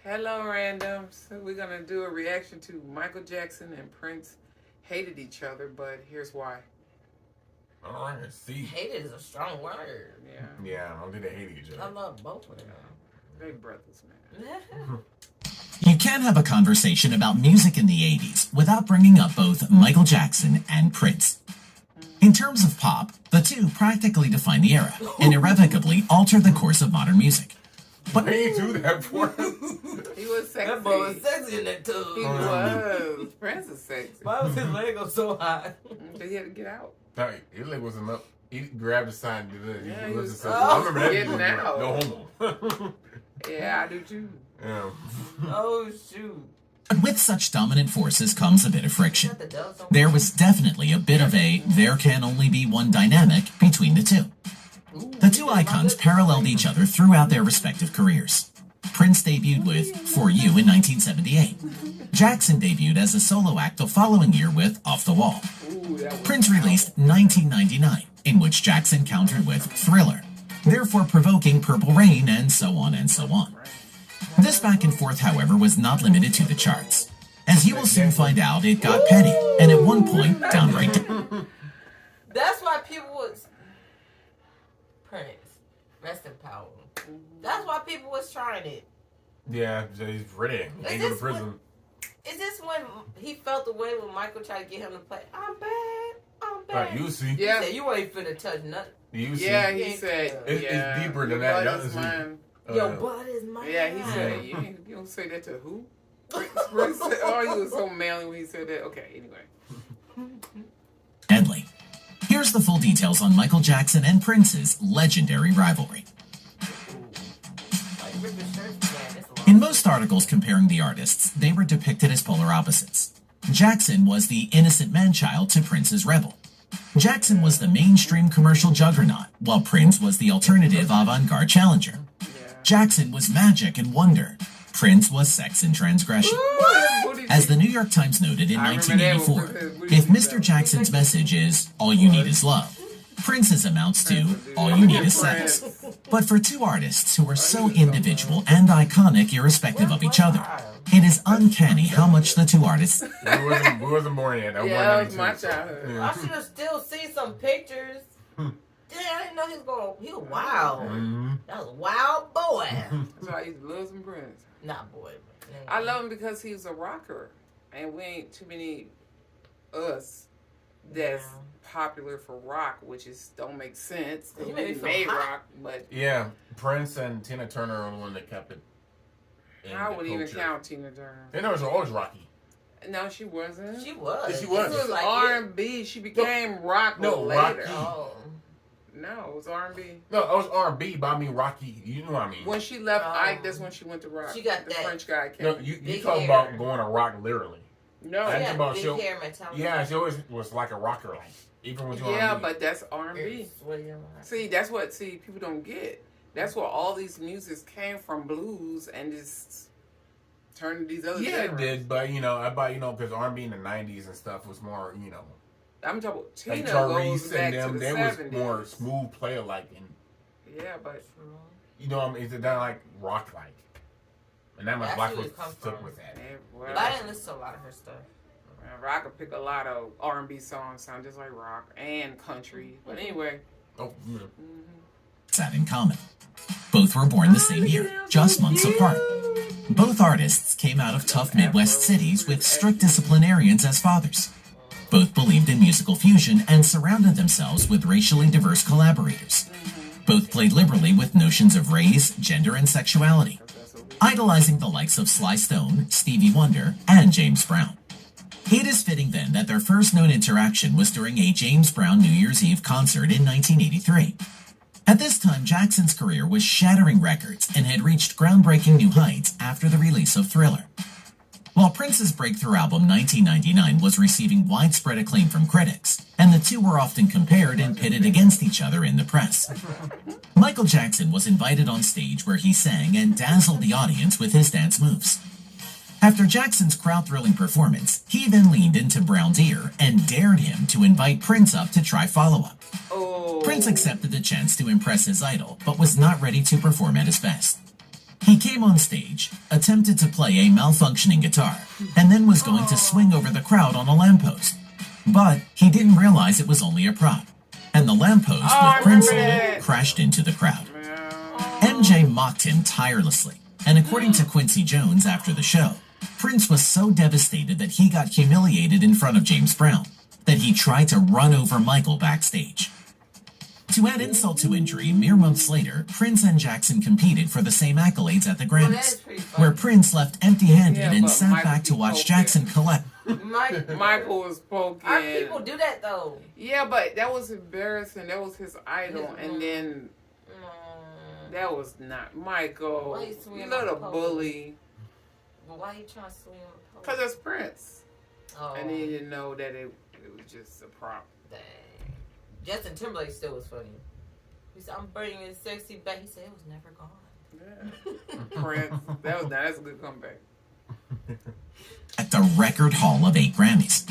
Hello, randoms. We're going to do a reaction to Michael Jackson and Prince hated each other, but here's why. All right, see. Hated is a strong word. Yeah, I don't think they hate each other. I love both of them. They brothers, man. You can't have a conversation about music in the 80s without bringing up both Michael Jackson and Prince. In terms of pop, the two practically define the era and irrevocably alter the course of modern music. But he do that for him. He was sexy. That boy was sexy in that tub. He was. Prince is sexy. Why was his leg go so high? Because he had to get out. No, his leg wasn't up. He grabbed the sign and did it. Yeah, he was I remember that. getting out. No homo. Yeah, I do too. Yeah. Oh, shoot. But with such dominant forces comes a bit of friction. There was definitely a bit of a there can only be one dynamic between the two. The two icons paralleled each other throughout their respective careers. Prince debuted with For You in 1978. Jackson debuted as a solo act the following year with Off the Wall. Prince released 1999, in which Jackson countered with Thriller, therefore provoking Purple Rain and so on and so on. This back and forth, however, was not limited to the charts. As you will soon find out, it got petty, and at one point, downright... That's why people was... Prince. Rest in power. That's why people was trying it. Yeah, he's pretty. He go to prison. Is this when he felt the way when Michael tried to get him to play, I'm bad, I'm bad? Right, you see. Yeah. He said, you ain't finna touch nothing. You see. Yeah, he said. It's deeper than that. Your butt is mine. Your butt is mine. Yeah, he said, you don't say that to who? Prince said, oh, he was so manly when he said that. Okay, anyway. Deadly. Here's the full details on Michael Jackson and Prince's legendary rivalry. In most articles comparing the artists, they were depicted as polar opposites. Jackson was the innocent man-child to Prince's rebel. Jackson was the mainstream commercial juggernaut, while Prince was the alternative avant-garde challenger. Jackson was magic and wonder. Prince was sex and transgression. As the New York Times noted in 1984, if Mr. Jackson's message is, all you need is love, Prince's amounts to, all you need is sex. But for two artists who are so individual and iconic irrespective of each other, it is uncanny how much the two artists... We wasn't born yet. That was my childhood. I should have still seen some pictures. I didn't know he was wild. That was a wild boy. That's why he loves some Prince. Nah, boy. I love him because he was a rocker. And we ain't too many us that's popular for rock, which is don't make sense. You He made rock, but... Yeah, Prince and Tina Turner are the one that kept it. I would even count Tina Turner. Tina Turner was always rocky. No, she wasn't. She was. She was. She was like R&B. She became rock later. Rocky. Oh. No, it was R&B. No, it was R&B, but I mean rocky. You know what I mean. When she left Ike, that's when she went to rock. She got the that. French guy came. No, you Big talk hair. about going to rock literally. No, She That's had about big she- hair mentality. Yeah, she always was like a rocker, like even when you yeah, R&B. but that's R&B. See, that's what people don't get. That's where all these musics came from, blues, and just turned to these other. Yeah, it genres. did, but because R&B in the '90s and stuff was more, I'm talking about Tina like goes Tyrese back and them. to the They 70s. was more smooth player like, and Yeah, but what I mean, it's not like rock like, and that much That's rock who was it come stuck from. with that. But I didn't listen to a lot of her stuff. Rock could pick a lot of R&B songs sound just like rock and country. But anyway. Oh, yeah. had in common. Both were born the same year, just months apart. Both artists came out of tough Midwest cities with strict disciplinarians as fathers. Both believed in musical fusion and surrounded themselves with racially diverse collaborators. Both played liberally with notions of race, gender, and sexuality, idolizing the likes of Sly Stone, Stevie Wonder, and James Brown. It is fitting then that their first known interaction was during a James Brown New Year's Eve concert in 1983. At this time, Jackson's career was shattering records and had reached groundbreaking new heights after the release of Thriller. While Prince's breakthrough album 1999 was receiving widespread acclaim from critics, and the two were often compared and pitted against each other in the press, Michael Jackson was invited on stage where he sang and dazzled the audience with his dance moves. After Jackson's crowd-thrilling performance, he then leaned into Brown's ear and dared him to invite Prince up to try follow-up. Prince accepted the chance to impress his idol, but was not ready to perform at his best. He came on stage, attempted to play a malfunctioning guitar and then was going to swing over the crowd on a lamppost. But he didn't realize it was only a prop, and the lamppost with Prince on it crashed into the crowd. MJ mocked him tirelessly, and according to Quincy Jones after the show, Prince was so devastated that he got humiliated in front of James Brown that he tried to run over Michael backstage. To add insult to injury, mere months later, Prince and Jackson competed for the same accolades at the Grammys, where Prince left empty-handed and sat back to watch Jackson collect. Michael was poking. Our people do that though. Yeah, but that was embarrassing. That was his idol, and then that was not Michael. You little bully. But why you trying to swing on the pole? Because it's Prince. Oh. And he didn't know that it was just a prop. Dang. Justin Timberlake still was funny. He said, "I'm bringing his sexy back." He said, "It was never gone." Yeah. Prince. That's a good comeback. At the record haul of 8 Grammys,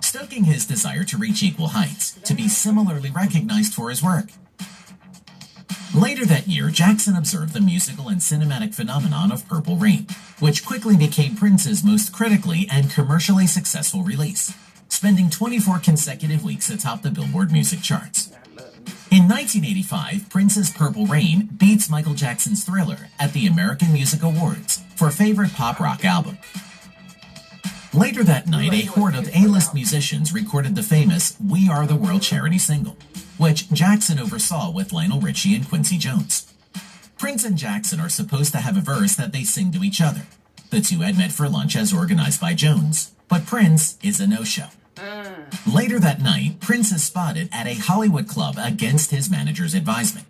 stoking his desire to reach equal heights, to be similarly recognized for his work. Later that year, Jackson observed the musical and cinematic phenomenon of Purple Rain, which quickly became Prince's most critically and commercially successful release, spending 24 consecutive weeks atop the Billboard music charts. In 1985, Prince's Purple Rain beats Michael Jackson's Thriller at the American Music Awards for Favorite Pop Rock Album. Later that night, a horde of A-list musicians recorded the famous We Are the World charity single, which Jackson oversaw with Lionel Richie and Quincy Jones. Prince and Jackson are supposed to have a verse that they sing to each other. The two had met for lunch as organized by Jones, but Prince is a no-show. Later that night, Prince is spotted at a Hollywood club against his manager's advisement.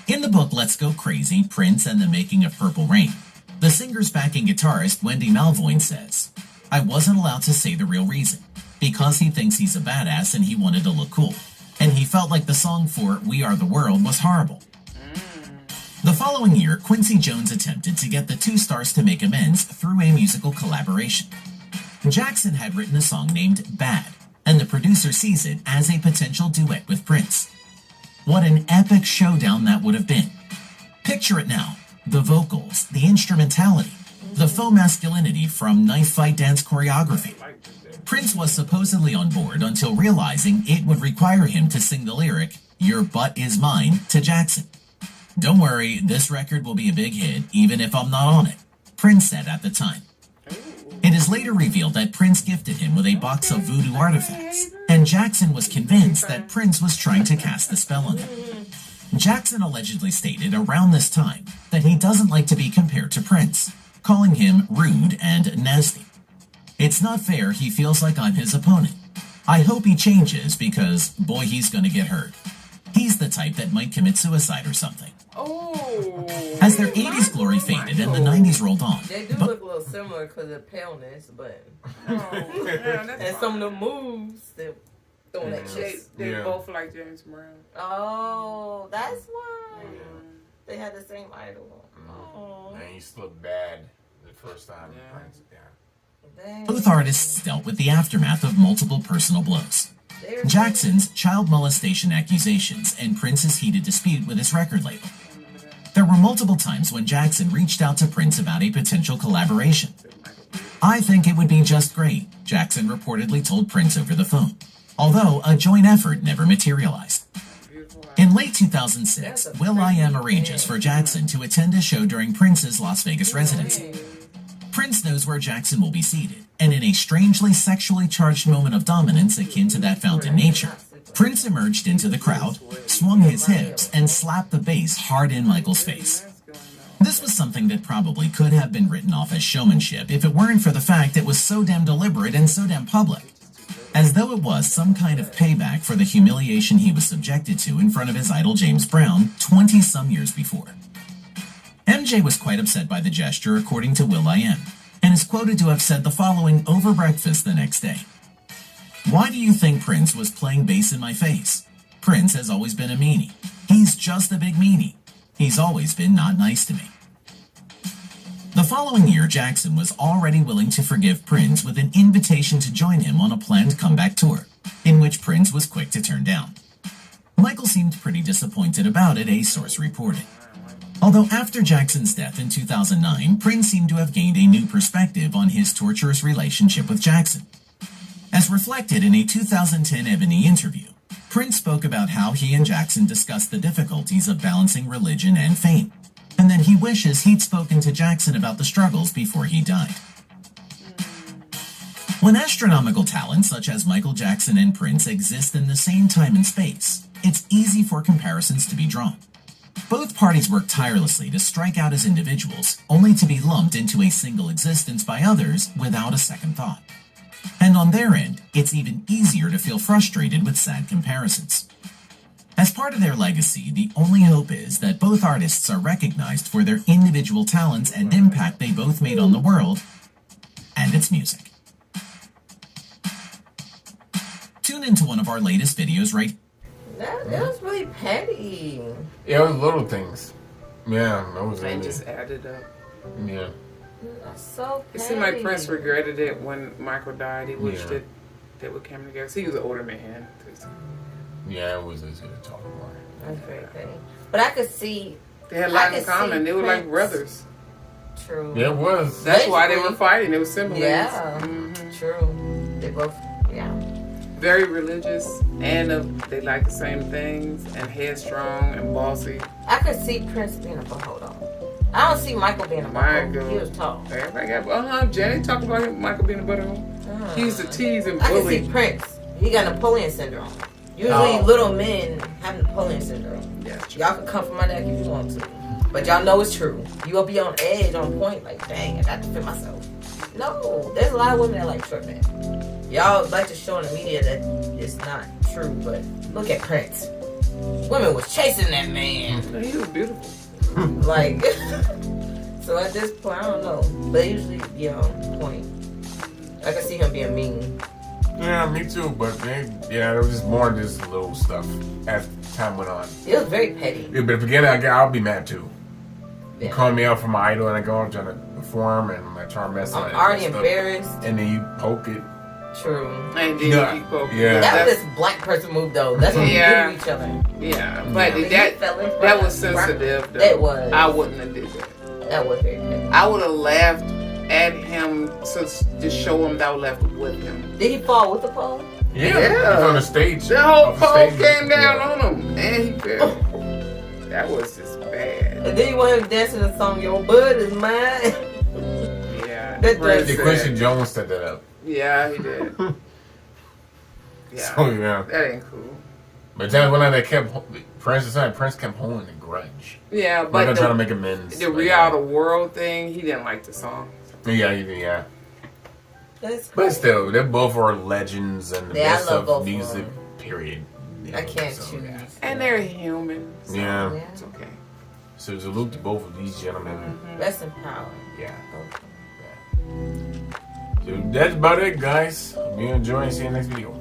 In the book Let's Go Crazy, Prince and the Making of Purple Rain, the singer's backing guitarist Wendy Malvoin says, "I wasn't allowed to say the real reason, because he thinks he's a badass and he wanted to look cool, and he felt like the song for We Are the World was horrible." The following year, Quincy Jones attempted to get the two stars to make amends through a musical collaboration. Jackson had written a song named Bad, and the producer sees it as a potential duet with Prince. What an epic showdown that would have been. Picture it now. The vocals, the instrumentality, the faux masculinity from knife fight dance choreography. Prince was supposedly on board until realizing it would require him to sing the lyric, "Your butt is mine," to Jackson. "Don't worry, this record will be a big hit, even if I'm not on it," Prince said at the time. It is later revealed that Prince gifted him with a box of voodoo artifacts, and Jackson was convinced that Prince was trying to cast a spell on him. Jackson allegedly stated around this time that he doesn't like to be compared to Prince, calling him rude and nasty. "It's not fair, he feels like I'm his opponent. I hope he changes because, boy, he's gonna get hurt. He's the type that might commit suicide or something." As their 80s glory faded and the 90s rolled on. They do look a little similar because of paleness, but... and some of the moves, they're throwing that shit. They both like James Brown. Oh, that's why. They had the same idol. And he used to look bad the first time. Both artists dealt with the aftermath of multiple personal blows. Jackson's child molestation accusations and Prince's heated dispute with his record label. There were multiple times when Jackson reached out to Prince about a potential collaboration. "I think it would be just great," Jackson reportedly told Prince over the phone, although a joint effort never materialized. In late 2006, will.i.am arranges for Jackson to attend a show during Prince's Las Vegas residency. Prince knows where Jackson will be seated, and in a strangely sexually charged moment of dominance akin to that found in nature, Prince emerged into the crowd, swung his hips, and slapped the bass hard in Michael's face. This was something that probably could have been written off as showmanship if it weren't for the fact it was so damn deliberate and so damn public, as though it was some kind of payback for the humiliation he was subjected to in front of his idol James Brown 20-some years before. MJ was quite upset by the gesture, according to will.i.am, and is quoted to have said the following over breakfast the next day. "Why do you think Prince was playing bass in my face? Prince has always been a meanie. He's just a big meanie. He's always been not nice to me." The following year, Jackson was already willing to forgive Prince with an invitation to join him on a planned comeback tour, in which Prince was quick to turn down. Michael seemed pretty disappointed about it, a source reported. Although after Jackson's death in 2009, Prince seemed to have gained a new perspective on his torturous relationship with Jackson. As reflected in a 2010 Ebony interview, Prince spoke about how he and Jackson discussed the difficulties of balancing religion and fame, and that he wishes he'd spoken to Jackson about the struggles before he died. When astronomical talents such as Michael Jackson and Prince exist in the same time and space, it's easy for comparisons to be drawn. Both parties work tirelessly to strike out as individuals, only to be lumped into a single existence by others without a second thought. And on their end, it's even easier to feel frustrated with sad comparisons. As part of their legacy, the only hope is that both artists are recognized for their individual talents and impact they both made on the world and its music. Tune into one of our latest videos right. That was really petty. Yeah, it was little things. Yeah, that was They it. just added up. Yeah. That's so It petty. seemed like Prince regretted it when Michael died. He wished Yeah. that they would come together. So he was an older man. Yeah, it was easy to talk about. That's very petty. But I could see. They had a I lot in could common. see They were like Prince. brothers. True. Yeah, it was. That's why they Basically. were fighting. They were siblings. Yeah. Mhm. True. They both. Yeah. Very religious, and they like the same things, and headstrong and bossy. I could see Prince being a hold on. I don't see Michael being a Michael. butthole. He was tall. Everybody got Jenny talked about him, Michael being a butthole. He used to tease and I can bully. see Prince. He got Napoleon syndrome. Usually Oh. little men have Napoleon syndrome. Yeah. Y'all can come for my neck if you want to. But y'all know it's true. You will be on edge, on point, like, dang, I got to fit myself. No, there's a lot of women that like short men. Y'all like to show in the media that it's not true, but look at Prince. Women was chasing that man. He was beautiful. Like, so at this point, I don't know. But they usually be on point. I can see him being mean. Yeah, me too. But there was just more than just little stuff as time went on. It was very petty. Yeah, but if again, I'll be mad too. You Yeah. call me out for my idol and I go up trying to perform and I try to mess up. I'm already embarrassed. And then you poke it. True. And then Yeah. you keep poking. Yeah. That That's- was this black person move though. That's what Yeah. we do to each other. Yeah, but He that fell in front that of was sensitive. Though. It was. I wouldn't have did that. That was very petty. I would have laughed at him to show him that I left with him. Did he fall with the pole? Yeah. Yeah. He's on the stage. The whole Off the pole stage. came down Yeah. on him, and he fell. That was just bad. And then you want him dancing the song "Your Bud Is Mine." Yeah, That Prince The said- Quincy Jones set that up. Yeah, he did. Yeah, So yeah. that ain't cool. But then when they Prince kept holding a grudge. Yeah, Like but I'm trying to make amends. the like Real that. the World thing, he didn't like the song. Yeah. That's But still, they both are legends and the Yeah, I best love both of of music. them. Period. I can't So, choose. yeah. And they're human. So Yeah. it's okay. So salute to both of these gentlemen. Rest in power. Yeah. Both of them. So that's about it, guys. Hope you enjoy and see you next video.